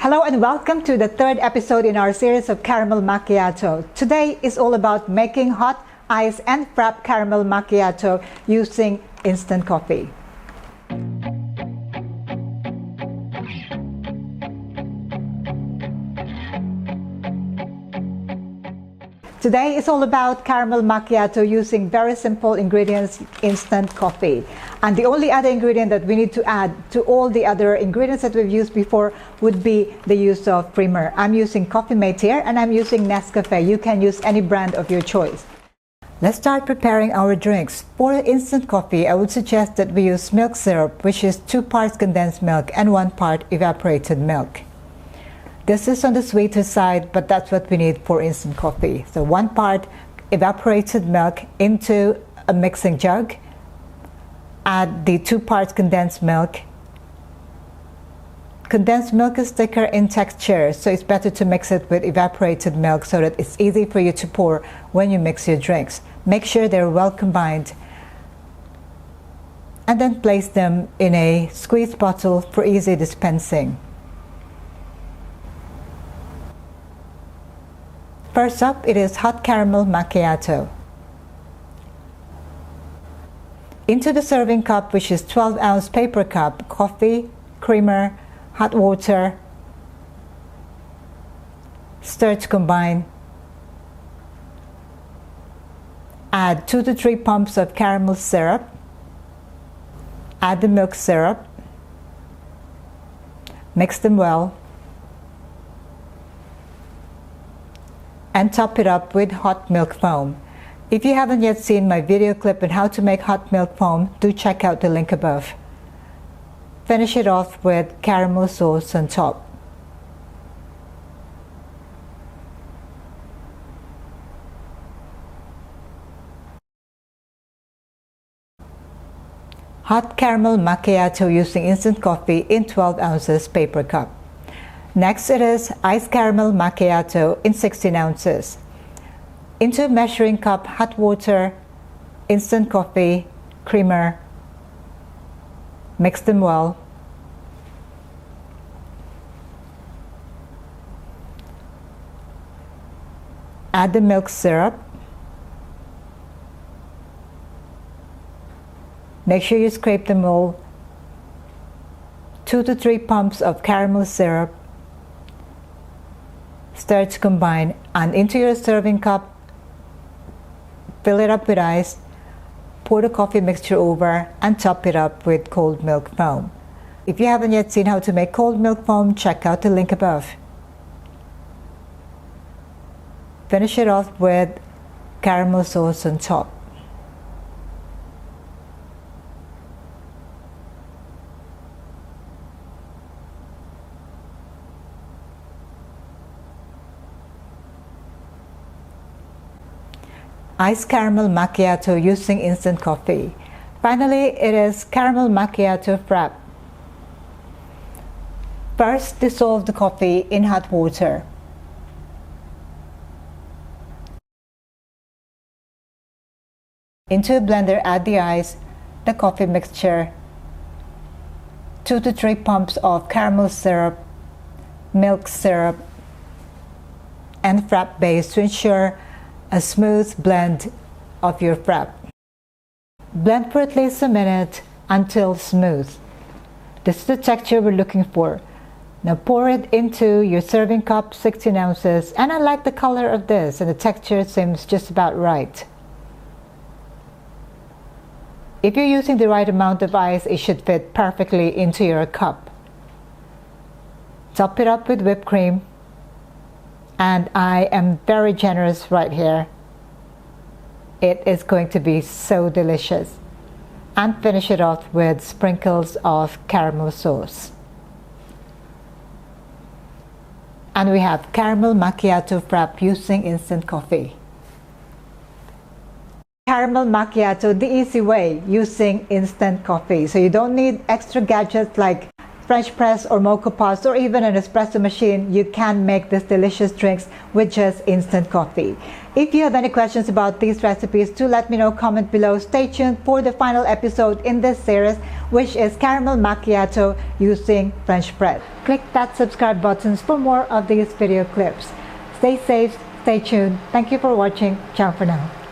Hello and welcome to the third episode in our series of Caramel Macchiato. Today is all about making hot, iced and frappe caramel macchiato using instant coffee. Today is all about caramel macchiato using very simple ingredients, instant coffee. And the only other ingredient that we need to add to all the other ingredients that we've used before would be the use of creamer. I'm using Coffee Mate here and I'm using Nescafe. You can use any brand of your choice. Let's start preparing our drinks. For instant coffee, I would suggest that we use milk syrup, which is 2 parts condensed milk and 1 part evaporated milk. This is on the sweeter side, but that's what we need for instant coffee. So 1 part evaporated milk into a mixing jug. Add the 2 parts condensed milk. Condensed milk is thicker in texture, so it's better to mix it with evaporated milk so that it's easy for you to pour when you mix your drinks. Make sure they're well combined. And then place them in a squeeze bottle for easy dispensing. First up, it is hot caramel macchiato. Into the serving cup, which is 12-ounce paper cup, coffee, creamer, hot water. Stir to combine. Add 2 to 3 pumps of caramel syrup. Add the milk syrup. Mix them well. And top it up with hot milk foam. If you haven't yet seen my video clip on how to make hot milk foam, do check out the link above. Finish it off with caramel sauce on top. Hot caramel macchiato using instant coffee in 12 ounces paper cup. Next, it is iced caramel macchiato in 16 ounces. Into a measuring cup, hot water, instant coffee, creamer. Mix them well. Add the milk syrup. Make sure you scrape them all. 2 to 3 pumps of caramel syrup. Stir to combine, and into your serving cup, fill it up with ice, pour the coffee mixture over, and top it up with cold milk foam. If you haven't yet seen how to make cold milk foam, check out the link above. Finish it off with caramel sauce on top. Iced caramel macchiato using instant coffee. Finally, it is caramel macchiato frappe. First, dissolve the coffee in hot water. Into a blender, add the ice, the coffee mixture, 2 to 3 pumps of caramel syrup, milk syrup, and Frappe Base to ensure a smooth blend of your frappe. Blend for at least a minute until smooth. This is the texture we're looking for. Now pour it into your serving cup, 16 ounces, and I like the color of this, and the texture seems just about right. If you're using the right amount of ice, it should fit perfectly into your cup. Top it up with whipped cream. And I am very generous right here. It is going to be so delicious. And finish it off with sprinkles of caramel sauce. And we have caramel macchiato frappe using instant coffee. Caramel macchiato the easy way using instant coffee. So you don't need extra gadgets like French press or mocha pots or even an espresso machine, you can make these delicious drinks with just instant coffee. If you have any questions about these recipes, do let me know. Comment below. Stay tuned for the final episode in this series, which is Caramel Macchiato using French press. Click that subscribe button for more of these video clips. Stay safe, stay tuned. Thank you for watching. Ciao for now.